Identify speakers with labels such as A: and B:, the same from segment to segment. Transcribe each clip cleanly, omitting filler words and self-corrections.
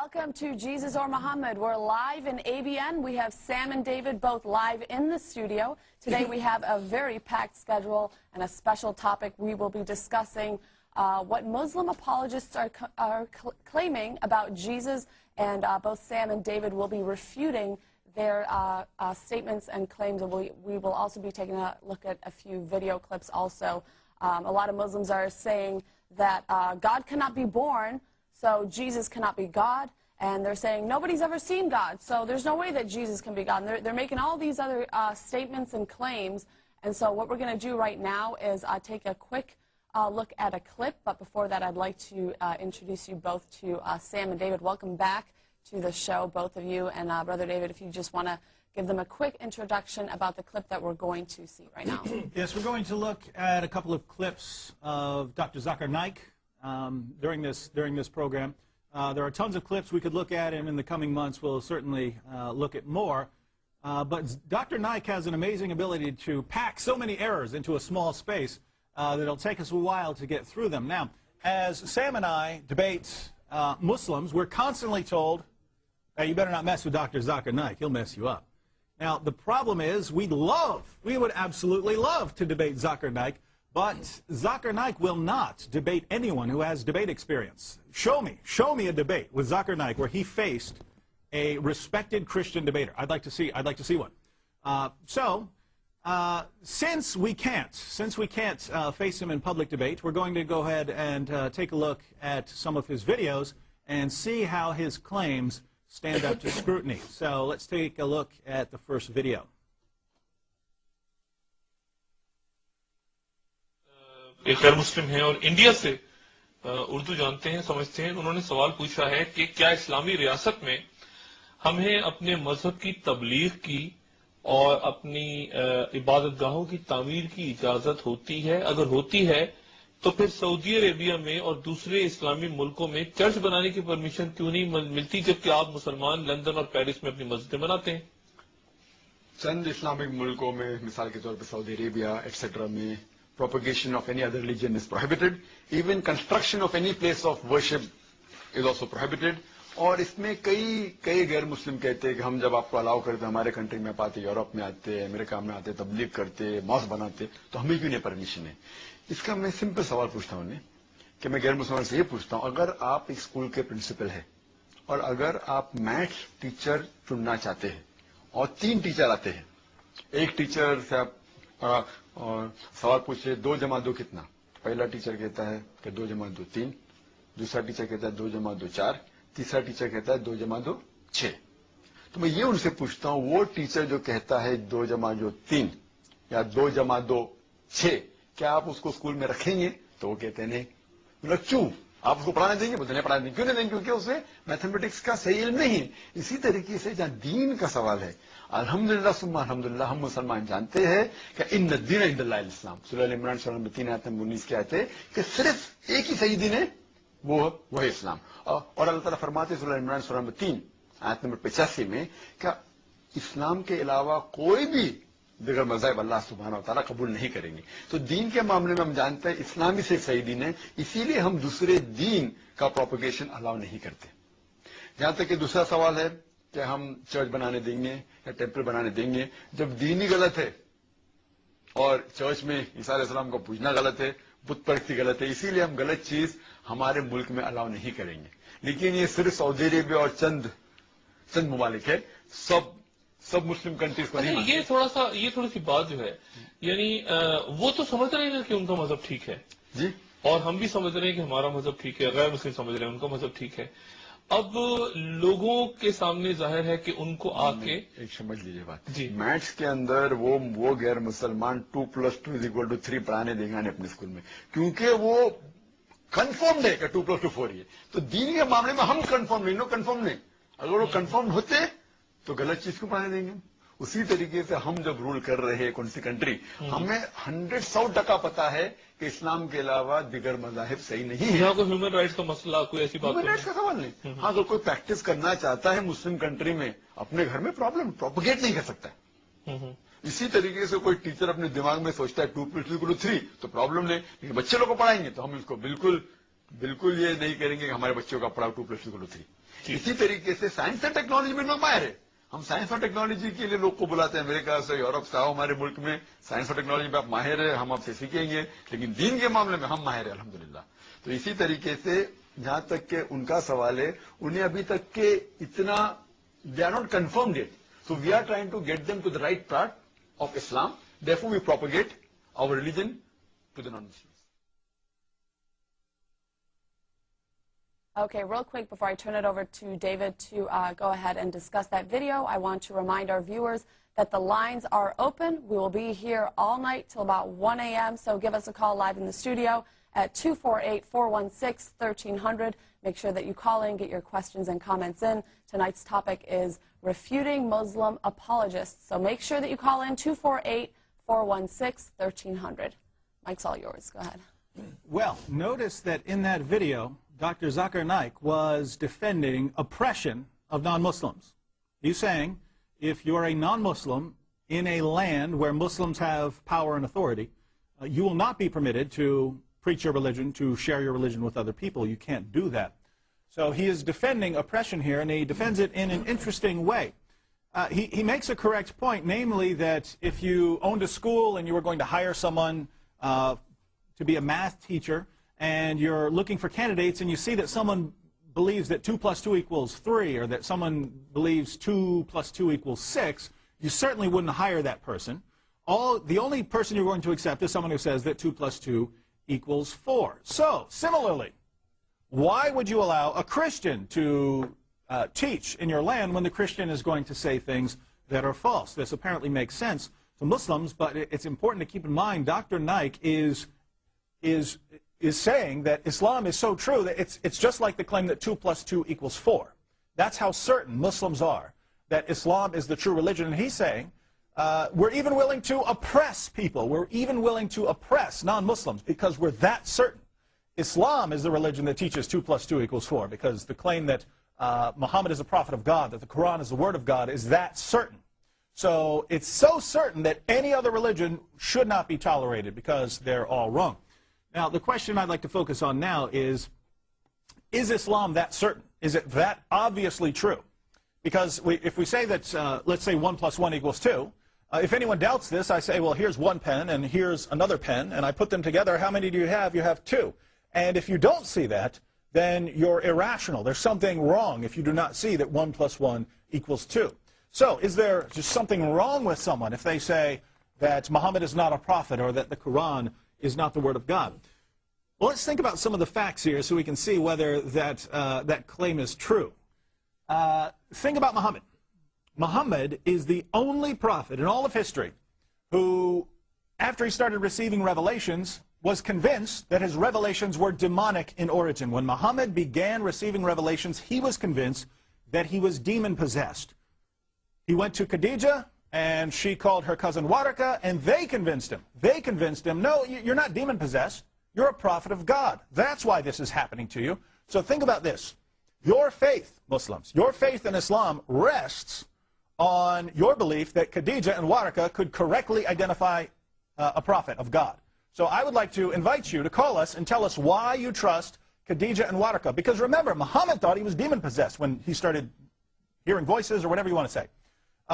A: Welcome to Jesus or Muhammad. We're live in ABN. We have Sam and David both live in the studio. Today we have a very packed schedule and a special topic. We will be discussing what Muslim apologists are claiming about Jesus, and both Sam and David will be refuting their statements and claims. And we will also be taking a look at a few video clips also. A lot of Muslims are saying that God cannot be born, so Jesus cannot be God, and they're saying nobody's ever seen God, so there's no way that Jesus can be God. And they're making all these other statements and claims, and so what we're going to do right now is take a quick look at a clip, but before that I'd like to introduce you both to Sam and David. Welcome back to the show, both of you, and Brother David, if you just want to give them a quick introduction about the clip that we're going to see right now.
B: Yes, we're going to look at a couple of clips of Dr. Zakir Naik during this program. There are tons of clips we could look at, and in the coming months we'll certainly look at more. But Dr. Naik has an amazing ability to pack so many errors into a small space that it'll take us a while to get through them. Now, as Sam and I debate Muslims, we're constantly told, hey, you better not mess with Dr. Zakir Naik, he'll mess you up. Now, the problem is we would absolutely love to debate Zakir Naik, but Zakir Naik will not debate anyone who has debate experience. Show me a debate with Zakir Naik where he faced a respected Christian debater. I'd like to see one. Since we can't face him in public debate, we're going to go ahead and take a look at some of his videos and see how his claims stand up to scrutiny. So let's take a look at the first video.
C: एक गैर मुस्लिम हैं और India से उर्दू जानते हैं, समझते हैं। उन्होंने सवाल पूछा है कि क्या इस्लामी रियासत में हमें अपने मजहब की तबलीग की और अपनी इबादतगाहों की तामीर की इजाजत होती है? अगर होती है तो फिर सऊदी अरेबिया में और दूसरे इस्लामी मुल्कों में चर्च बनाने की परमिशन क्यों नहीं मिलती, जबकि आप मुसलमान लंदन और पेरिस में अपनी मस्जिदें बनाते हैं?
D: चंद इस्लामिक मुल्कों में, मिसाल के तौर पर सऊदी अरेबिया एक्सेट्रा में, propagation of any other religion is prohibited. Even construction of any place of worship is also prohibited. और इसमें कई गैर मुस्लिम कहते हैं कि हम जब आपको अलाउ करते, हमारे कंट्री में आते, यूरोप में आते, अमेरिका में आते, तबलीग करते, मॉस्क बनाते, तो हमें क्यों नहीं परमिशन है? इसका मैं सिंपल सवाल पूछता हूं कि मैं गैर मुसलमान से ये पूछता हूं, अगर आप एक स्कूल के प्रिंसिपल है और अगर आप मैथ्स टीचर चुनना चाहते हैं और 3 टीचर आते हैं, एक टीचर से आप सवाल पूछे 2 जमा 2 कितना? पहला टीचर कहता है कि 2 जमा 2 3, दूसरा टीचर कहता है 2 जमा 2 4, तीसरा टीचर कहता है 2 जमा 2 6। तो मैं ये उनसे पूछता हूं, वो टीचर जो कहता है 2 जमा 2 3 या 2 जमा 2 6, क्या आप उसको स्कूल में रखेंगे? तो वो कहते हैं नहीं। मतलब क्यों? आप उसको पढ़ाने देंगे? बोलते नहीं पढ़ाने देंगे। क्यों नहीं देंगे? क्योंकि उसे मैथमेटिक्स का सही इल्म नहीं है। इसी तरीके से जहां दीन का सवाल है, अल्हम्दुलिल्लाह सुम्मा अल्हम्दुलिल्लाह, हम मुसलमान जानते हैं कि इन्न दीन इंदल्लाहिल इस्लाम। सूरह इमरान सूरह नंबर 3 आयत नंबर 19 की आयत है कि सिर्फ एक ही सही दीन है, वो है इस्लाम। और अल्लाह ताला फरमाते हैं सूरह इमरान सूरह नंबर 3 आयत नंबर 85 में कि इस्लाम के अलावा कोई भी दिगर मज़हब अल्लाह सुब्हानहू व तआला कबूल नहीं करेंगे। तो दीन के मामले में हम जानते हैं इस्लाम ही सिर्फ सही दीन है, इसीलिए हम दूसरे दीन का प्रोपगेशन अलाउ नहीं करते। जहां तक कि दूसरा सवाल है कि हम चर्च बनाने देंगे या टेम्पल बनाने देंगे, जब दीन ही गलत है और चर्च में ईसा अलैहिस्सलाम को पूजना गलत है, बुत परस्ती गलत है, इसीलिए हम गलत चीज हमारे मुल्क में अलाउ नहीं करेंगे। लेकिन ये सिर्फ सऊदी अरेबिया और चंद ममालिक है, सब मुस्लिम कंट्रीज को नहीं।
C: ये थोड़ी सी बात जो है, यानी वो तो समझ रहे हैं कि उनका मजहब ठीक है
D: जी,
C: और हम भी समझ रहे हैं कि हमारा मजहब ठीक है, गैर मुस्लिम समझ रहे हैं उनका मजहब ठीक है। अब लोगों के सामने जाहिर है कि उनको आके
D: एक समझ लीजिए बात
C: जी,
D: मैथ्स के अंदर वो गैर मुसलमान 2 + 2 = 3 पढ़ाने देंगे अपने स्कूल में, क्योंकि वो कंफर्म्ड है कि 2 + 2 4 ही है। तो दीन के मामले में हम कंफर्म नहीं। अगर वो कंफर्म होते तो गलत चीज को पढ़ाने देंगे। उसी तरीके से हम जब रूल कर रहे हैं कौन सी कंट्री, हमें 100% पता है कि इस्लाम के अलावा दिगर मज़ाहिब सही नहीं है।
C: यहाँ कोई ह्यूमन राइट्स का मसला, कोई ऐसी बात
D: ह्यूमन राइट्स का सवाल नहीं। हाँ, अगर कोई प्रैक्टिस करना चाहता है मुस्लिम कंट्री में, अपने घर में प्रॉब्लम प्रोपगेट नहीं कर सकता है। इसी तरीके से कोई टीचर अपने दिमाग में सोचता है 2 + 2 = 3 तो प्रॉब्लम नहीं, लेकिन बच्चे लोग को पढ़ाएंगे तो हम इसको बिल्कुल ये नहीं करेंगे कि हमारे बच्चों का पढ़ाओ 2 + 2 = 3। इसी तरीके से साइंस एंड टेक्नोलॉजी में लोग माहिर है. हम साइंस और टेक्नोलॉजी के लिए लोग को बुलाते हैं, अमेरिका से, यूरोप से, आओ हमारे मुल्क में साइंस और टेक्नोलॉजी में आप माहिर है, हम आपसे सीखेंगे, लेकिन दीन के मामले में हम माहिर है अल्हम्दुलिल्लाह. तो इसी तरीके से जहां तक के उनका सवाल है, उन्हें अभी तक के इतना they are not confirmed it. So we are trying to get them to the right part of Islam. Therefore we propagate our religion to the non Muslims.
A: Okay, real quick before I turn it over to David to go ahead and discuss that video, I want to remind our viewers that the lines are open. We will be here all night till about 1 a.m., so give us a call live in the studio at 248-416-1300. Make sure that you call in, get your questions and comments in. Tonight's topic is refuting Muslim apologists, so make sure that you call in 248-416-1300. Mike's all yours. Go ahead.
B: Well, notice that in that video, Dr. Zakir Naik was defending oppression of non-Muslims. He's saying if you're a non-Muslim in a land where Muslims have power and authority, you will not be permitted to preach your religion, to share your religion with other people. You can't do that. So he is defending oppression here, and he defends it in an interesting way. He makes a correct point, namely that if you owned a school and you were going to hire someone to be a math teacher, and you're looking for candidates, and you see that someone believes that 2 + 2 = 3, or that someone believes 2 + 2 = 6, you certainly wouldn't hire that person. The only person you're going to accept is someone who says that 2 + 2 = 4. So, similarly, why would you allow a Christian to teach in your land when the Christian is going to say things that are false? This apparently makes sense to Muslims, but it's important to keep in mind Dr. Naik is saying that Islam is so true that it's just like the claim that 2 + 2 = 4. That's how certain Muslims are that Islam is the true religion. And he's saying we're even willing to oppress people. We're even willing to oppress non-Muslims because we're that certain. Islam is the religion that teaches 2 + 2 = 4, because the claim that Muhammad is a prophet of God, that the Quran is the word of God, is that certain. So it's so certain that any other religion should not be tolerated because they're all wrong. Now, the question I'd like to focus on now is Islam that certain? Is it that obviously true? Because if we say that, let's say 1 + 1 = 2, if anyone doubts this, I say, well, here's one pen and here's another pen, and I put them together. How many do you have? You have 2. And if you don't see that, then you're irrational. There's something wrong if you do not see that 1 + 1 = 2. So is there just something wrong with someone if they say that Muhammad is not a prophet or that the Quran is not the word of God? Well, let's think about some of the facts here so we can see whether that claim is true. Think about Muhammad. Muhammad is the only prophet in all of history who, after he started receiving revelations, was convinced that his revelations were demonic in origin. When Muhammad began receiving revelations, he was convinced that he was demon-possessed. He went to Khadija, and she called her cousin Waraka, and they convinced him. No, you're not demon-possessed. You're a prophet of God. That's why this is happening to you. So think about this. Your faith, Muslims, your faith in Islam rests on your belief that Khadija and Waraka could correctly identify a prophet of God. So I would like to invite you to call us and tell us why you trust Khadija and Waraka. Because remember, Muhammad thought he was demon-possessed when he started hearing voices or whatever you want to say.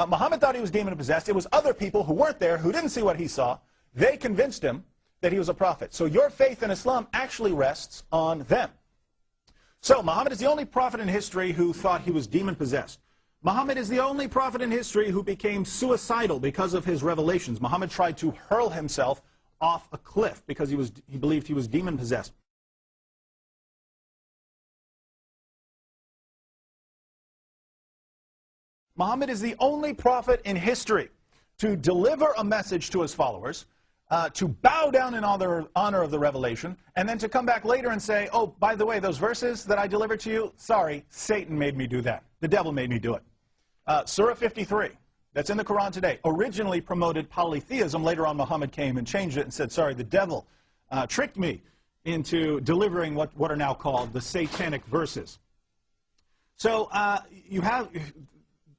B: Muhammad thought he was demon-possessed. It was other people who weren't there, who didn't see what he saw. They convinced him that he was a prophet. So your faith in Islam actually rests on them. So Muhammad is the only prophet in history who thought he was demon-possessed. Muhammad is the only prophet in history who became suicidal because of his revelations. Muhammad tried to hurl himself off a cliff because he believed he was demon-possessed. Muhammad is the only prophet in history to deliver a message to his followers, to bow down in honor of the revelation, and then to come back later and say, oh, by the way, those verses that I delivered to you, sorry, Satan made me do that. The devil made me do it. Surah 53, that's in the Quran today, originally promoted polytheism. Later on, Muhammad came and changed it and said, sorry, the devil tricked me into delivering what are now called the satanic verses. So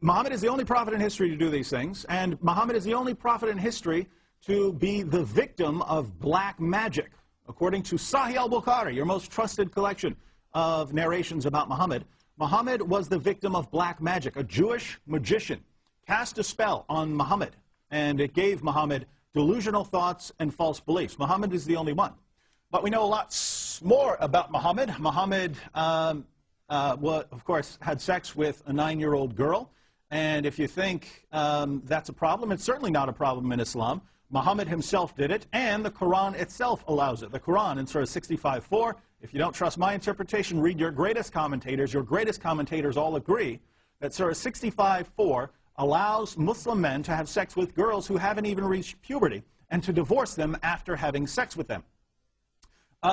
B: Muhammad is the only prophet in history to do these things, and Muhammad is the only prophet in history to be the victim of black magic. According to Sahih al-Bukhari, your most trusted collection of narrations about Muhammad Muhammad was the victim of black magic. A Jewish magician cast a spell on Muhammad, and it gave Muhammad delusional thoughts and false beliefs. Muhammad is the only one. But we know a lot more about Muhammad. Muhammad, of course, had sex with a 9-year-old girl. And if you think that's a problem, it's certainly not a problem in Islam. Muhammad himself did it, and the Quran itself allows it. The Quran in Surah 65:4, if you don't trust my interpretation, read your greatest commentators. Your greatest commentators all agree that Surah 65:4 allows Muslim men to have sex with girls who haven't even reached puberty and to divorce them after having sex with them.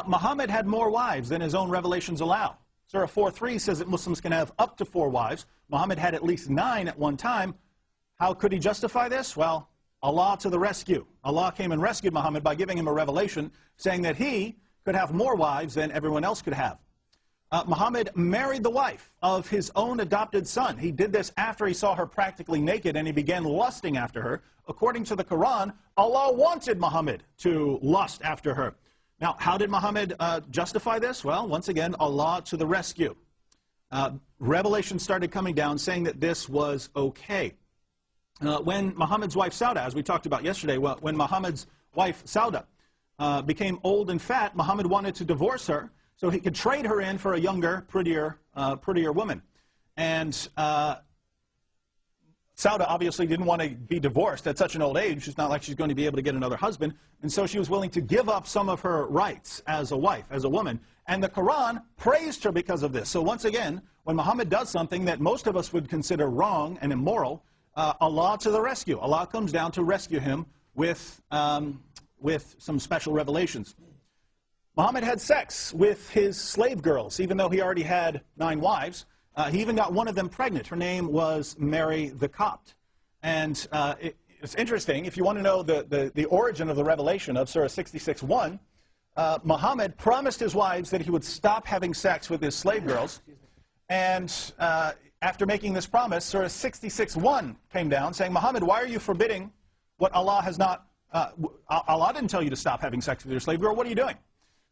B: Muhammad had more wives than his own revelations allow. Surah 4:3 says that Muslims can have up to 4 wives. Muhammad had at least 9 at one time. How could he justify this? Well, Allah to the rescue. Allah came and rescued Muhammad by giving him a revelation saying that he could have more wives than everyone else could have. Muhammad married the wife of his own adopted son. He did this after he saw her practically naked, and he began lusting after her. According to the Quran, Allah wanted Muhammad to lust after her. Now, how did Muhammad justify this? Well, once again, Allah to the rescue. Revelation started coming down saying that this was okay. When Muhammad's wife Sauda, as we talked about yesterday, when Muhammad's wife Sauda became old and fat, Muhammad wanted to divorce her so he could trade her in for a younger, prettier woman. And Sauda obviously didn't want to be divorced at such an old age. It's not like she's going to be able to get another husband. And so she was willing to give up some of her rights as a wife, as a woman. And the Quran praised her because of this. So once again, when Muhammad does something that most of us would consider wrong and immoral, Allah to the rescue. Allah comes down to rescue him with some special revelations. Muhammad had sex with his slave girls, even though he already had 9 wives. He even got one of them pregnant. Her name was Mary the Copt. And it's interesting, if you want to know the origin of the revelation of Surah 66:1, Muhammad promised his wives that he would stop having sex with his slave girls. And after making this promise, Surah 66:1 came down saying, Muhammad, why are you forbidding what Allah has not, Allah didn't tell you to stop having sex with your slave girl. What are you doing?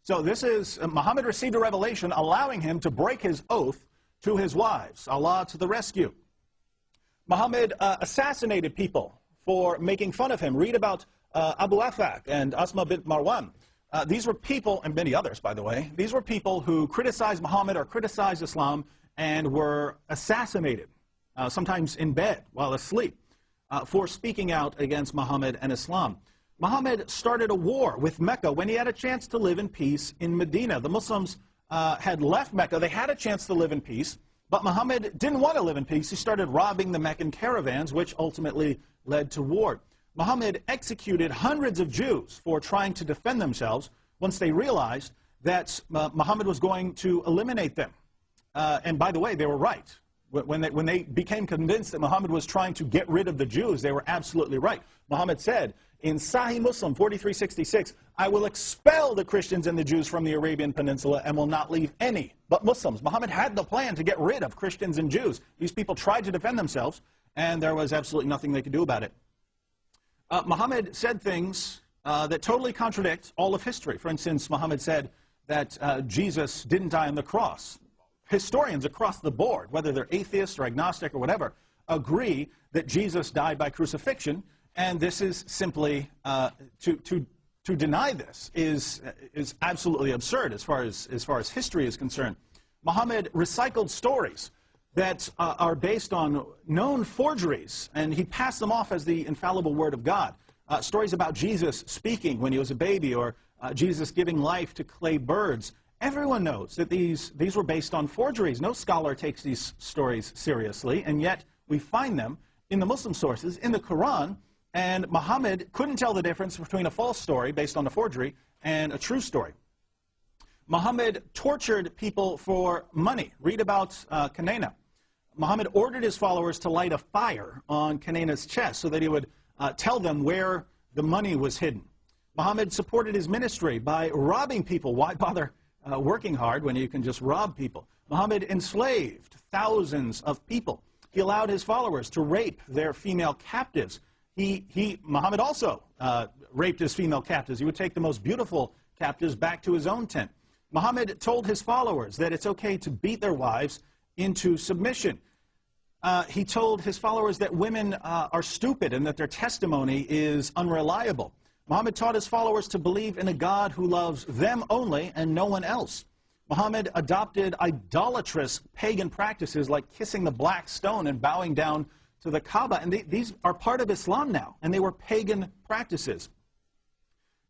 B: So this is, Muhammad received a revelation allowing him to break his oath to his wives. Allah to the rescue. Muhammad assassinated people for making fun of him. Read about Abu Afak and Asma bint Marwan. These were people, and many others, by the way, these were people who criticized Muhammad or criticized Islam and were assassinated, sometimes in bed while asleep, for speaking out against Muhammad and Islam. Muhammad started a war with Mecca when he had a chance to live in peace in Medina. The Muslims had left Mecca. They had a chance to live in peace, but Muhammad didn't want to live in peace. He started robbing the Meccan caravans, which ultimately led to war. Muhammad executed hundreds of Jews for trying to defend themselves once they realized that Muhammad was going to eliminate them. And by the way, they were right. When they became convinced that Muhammad was trying to get rid of the Jews, they were absolutely right. Muhammad said in Sahih Muslim 4366, I will expel the Christians and the Jews from the Arabian Peninsula and will not leave any but Muslims. Muhammad had the plan to get rid of Christians and Jews. These people tried to defend themselves, and there was absolutely nothing they could do about it. Muhammad said things that totally contradict all of history. For instance, Muhammad said that Jesus didn't die on the cross. Historians across the board, whether they're atheists or agnostic or whatever, agree that Jesus died by crucifixion, and this is simply, to deny this is absolutely absurd as far as history is concerned. Muhammad recycled stories that are based on known forgeries, and he passed them off as the infallible word of God. Stories about Jesus speaking when he was a baby, or Jesus giving life to clay birds. Everyone knows that these were based on forgeries. No scholar takes these stories seriously, and yet we find them in the Muslim sources, in the Quran, and Muhammad couldn't tell the difference between a false story based on a forgery and a true story. Muhammad tortured people for money. Read about Kanana. Muhammad ordered his followers to light a fire on Kanana's chest so that he would tell them where the money was hidden. Muhammad supported his ministry by robbing people. Why bother working hard when you can just rob people? Muhammad enslaved thousands of people. He allowed his followers to rape their female captives. Muhammad also raped his female captives. He would take the most beautiful captives back to his own tent. Muhammad told his followers that it's okay to beat their wives into submission. He told his followers that women are stupid and that their testimony is unreliable. Muhammad taught his followers to believe in a God who loves them only and no one else. Muhammad adopted idolatrous pagan practices like kissing the black stone and bowing down to the Kaaba. And these are part of Islam now, and they were pagan practices.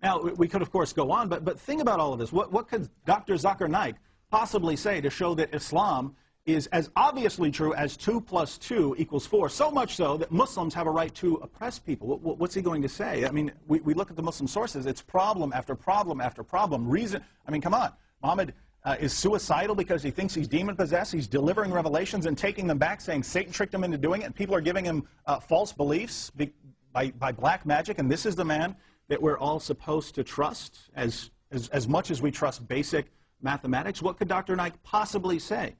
B: Now, we could, of course, go on, but think about all of this. What could Dr. Zakir Naik possibly say to show that Islam is as obviously true as 2 + 2 = 4, so much so that Muslims have a right to oppress people? What's he going to say? I mean, we look at the Muslim sources, it's problem after problem after problem. I mean, come on. Muhammad is suicidal because he thinks he's demon-possessed. He's delivering revelations and taking them back, saying Satan tricked him into doing it, and people are giving him false beliefs by black magic, and this is the man that we're all supposed to trust as much as we trust basic mathematics. What could Dr. Naik possibly say?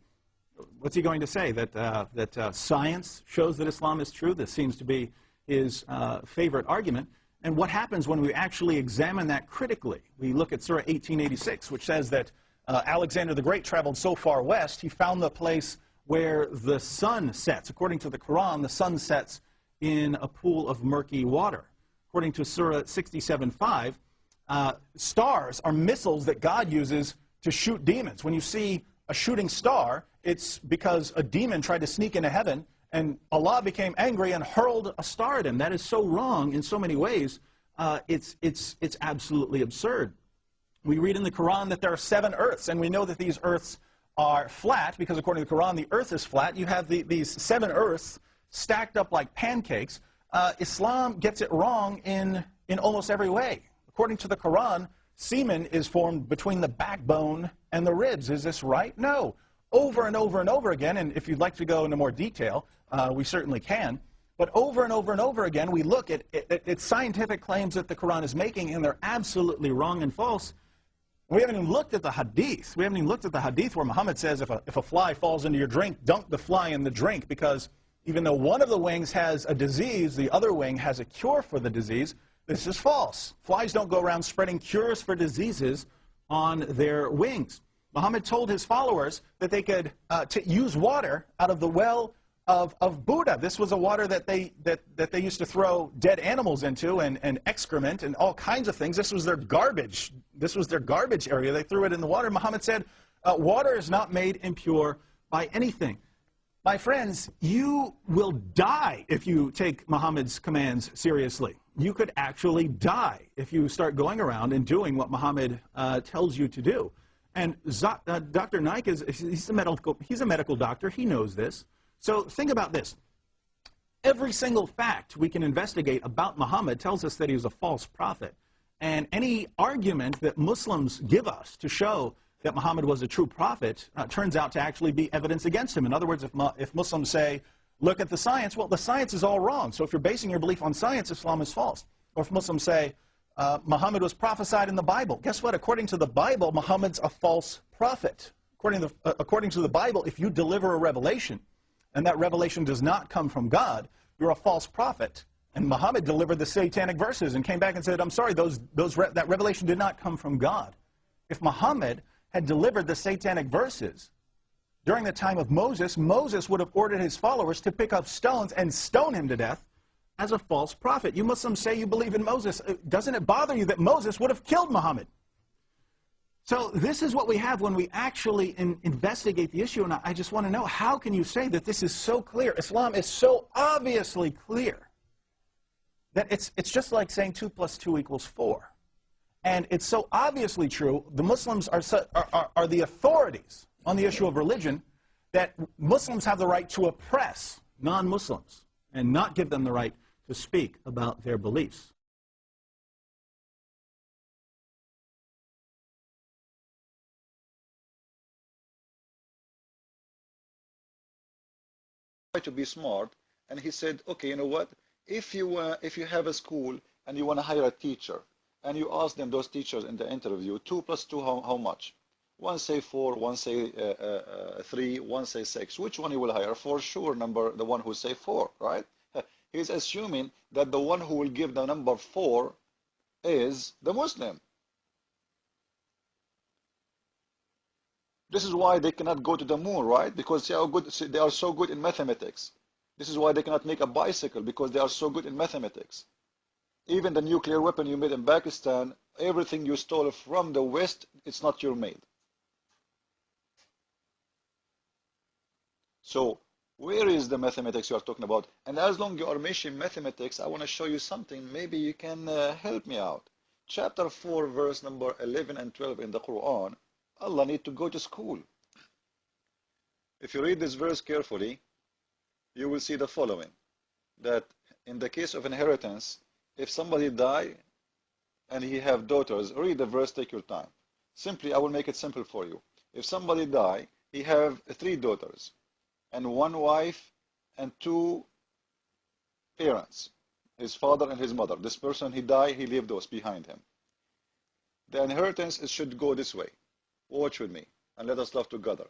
B: What's he going to say? That science shows that Islam is true? This seems to be his favorite argument. And what happens when we actually examine that critically? We look at Surah 1886, which says that Alexander the Great traveled so far west, he found the place where the sun sets. According to the Quran, the sun sets in a pool of murky water. According to Surah 67:5, stars are missiles that God uses to shoot demons. When you see a shooting star, it's because a demon tried to sneak into heaven, and Allah became angry and hurled a star at him. That is so wrong in so many ways. It's absolutely absurd. We read in the Quran that there are 7 earths, and we know that these earths are flat, because according to the Quran, the earth is flat. You have these 7 earths stacked up like pancakes. Islam gets it wrong in almost every way. According to the Quran, semen is formed between the backbone and the ribs. Is this right? No. Over and over and over again, and if you'd like to go into more detail, we certainly can. But over and over and over again, we look at scientific claims that the Quran is making, and they're absolutely wrong and false. We haven't even looked at the hadith. We haven't even looked at the hadith where Muhammad says if a fly falls into your drink, dunk the fly in the drink, because even though one of the wings has a disease, the other wing has a cure for the disease. This is false. Flies don't go around spreading cures for diseases on their wings. Muhammad told his followers that they could use water out of the well of Buddha. This was a water that they used to throw dead animals into, and excrement and all kinds of things. This was their garbage. This was their garbage area. They threw it in the water. Muhammad said, water is not made impure by anything. My friends, you will die if you take Muhammad's commands seriously. You could actually die if you start going around and doing what Muhammad tells you to do. And Dr. Naik he's a medical doctor. He knows this. So think about this. Every single fact we can investigate about Muhammad tells us that he was a false prophet. And any argument that Muslims give us to show that Muhammad was a true prophet turns out to actually be evidence against him. In other words, if Muslims say, look at the science, well, the science is all wrong. So if you're basing your belief on science, Islam is false. Or if Muslims say, Muhammad was prophesied in the Bible. Guess what? According to the Bible, Muhammad's a false prophet. According to the Bible, if you deliver a revelation, and that revelation does not come from God, you're a false prophet. And Muhammad delivered the satanic verses and came back and said, I'm sorry, that revelation did not come from God. If Muhammad had delivered the satanic verses during the time of Moses, Moses would have ordered his followers to pick up stones and stone him to death as a false prophet. You Muslims say you believe in Moses. Doesn't it bother you that Moses would have killed Muhammad? So this is what we have when we actually investigate the issue, and I just want to know, how can you say that this is so clear? Islam is so obviously clear that it's just like saying 2 + 2 = 4. And it's so obviously true, the Muslims are the authorities on the issue of religion, that Muslims have the right to oppress non-Muslims and not give them the right to speak about their beliefs.
E: To be smart, and he said, okay, you know what, if you have a school and you want to hire a teacher, and you ask them, those teachers in the interview, 2 + 2 how much? One say 4, one say 3, one say 6. Which one you will hire? For sure, the one who say 4, right? He's assuming that the one who will give the number 4 is the Muslim. This is why they cannot go to the moon, right? Because they are so good in mathematics. This is why they cannot make a bicycle, because they are so good in mathematics. Even the nuclear weapon you made in Pakistan, everything you stole from the West, it's not your made. So where is the mathematics you are talking about? And as long as you are mentioning mathematics, I want to show you something. Maybe you can help me out. Chapter 4, verse number 11 and 12 in the Quran, Allah need to go to school. If you read this verse carefully, you will see the following, that in the case of inheritance, if somebody die and he have daughters, read the verse, take your time. Simply, I will make it simple for you. If somebody die, he have 3 daughters and 1 wife and 2 parents, his father and his mother. This person, he died, he left those behind him. The inheritance should go this way. Watch with me and let us love together.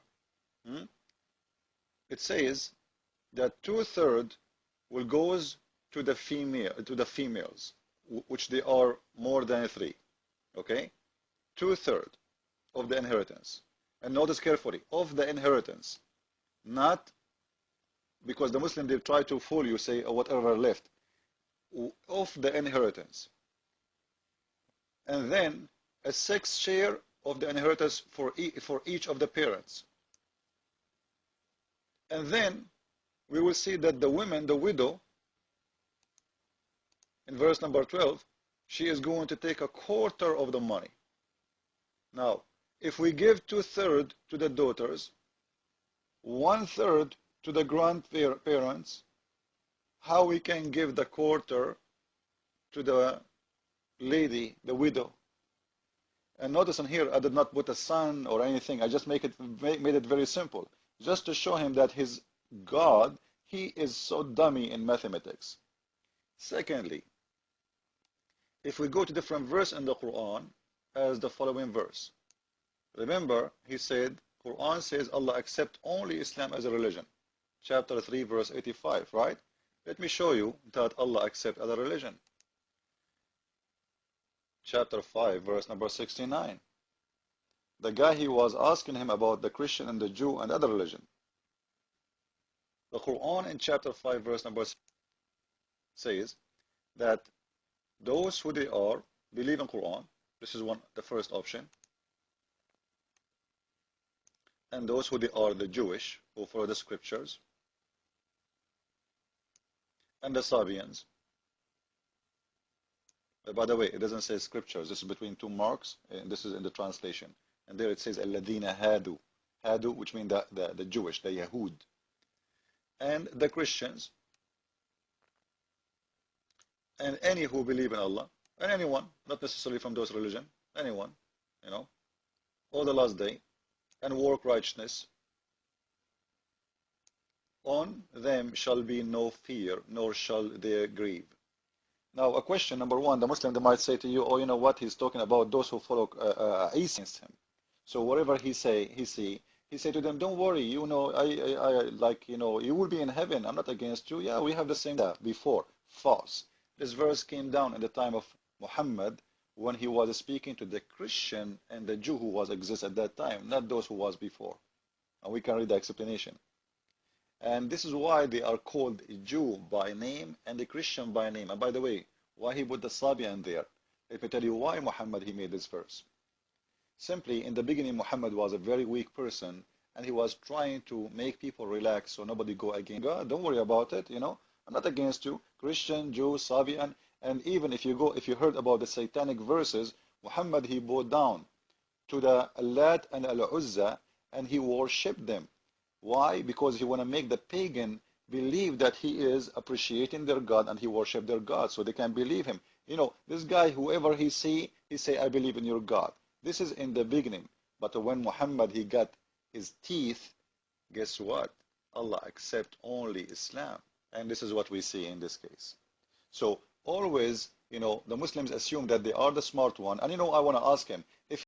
E: It says that 2/3 will goes to the females, which they are more than 3. Okay, 2/3 of the inheritance. And notice carefully, of the inheritance, not because the Muslim they try to fool you, say whatever left, of the inheritance. And then a 6th share of the inheritance for each of the parents. And then we will see that the women, the widow, in verse number 12, she is going to take 1/4 of the money. Now, if we give 2/3 to the daughters, 1/3 to the grandparents, how we can give the 1/4 to the lady, the widow? And notice in here, I did not put a son or anything. I just made it very simple, just to show him that his God, he is so dummy in mathematics. Secondly, if we go to different verse in the Quran, as the following verse. Remember, he said, Quran says Allah accept only Islam as a religion. Chapter 3, verse 85, right? Let me show you that Allah accept other religion. Chapter 5, verse number 69. The guy, he was asking him about the Christian and the Jew and other religion. The Quran in chapter 5, verse number 6 says that those who they are believe in Quran. This is the first option. And those who they are the Jewish, who follow the scriptures. And the Sabians. By the way, it doesn't say scriptures. This is between 2 marks, and this is in the translation. And there it says Alladina Hadu. Hadu, which means the Jewish, the Yahud. And the Christians. And any who believe in Allah. And anyone, not necessarily from those religion. Anyone, or the last day. And work righteousness. On them shall be no fear, nor shall they grieve. Now, a question, number one, the Muslim, they might say to you, oh, you know what, he's talking about those who follow Isa against him. So whatever he say to them, don't worry, you will be in heaven, I'm not against you. Yeah, we have the same before. False. This verse came down in the time of Muhammad, when he was speaking to the Christian and the Jew who was exist at that time, not those who was before. And we can read the explanation. And this is why they are called Jew by name and the Christian by name. And by the way, why he put the Sabian there? Let me tell you why Muhammad he made this verse. Simply, in the beginning, Muhammad was a very weak person, and he was trying to make people relax so nobody go against God. Don't worry about it, I'm not against you. Christian, Jew, Sabian, and even if you heard about the satanic verses, Muhammad he bowed down to the Allat and Al-Uzza, and he worshipped them. Why? Because he want to make the pagan believe that he is appreciating their God and he worship their God, so they can believe him. This guy, whoever he say, I believe in your God. This is in the beginning. But when Muhammad he got his teeth, guess what? Allah accept only Islam. And this is what we see in this case. So always, the Muslims assume that they are the smart one. And I want to ask him, if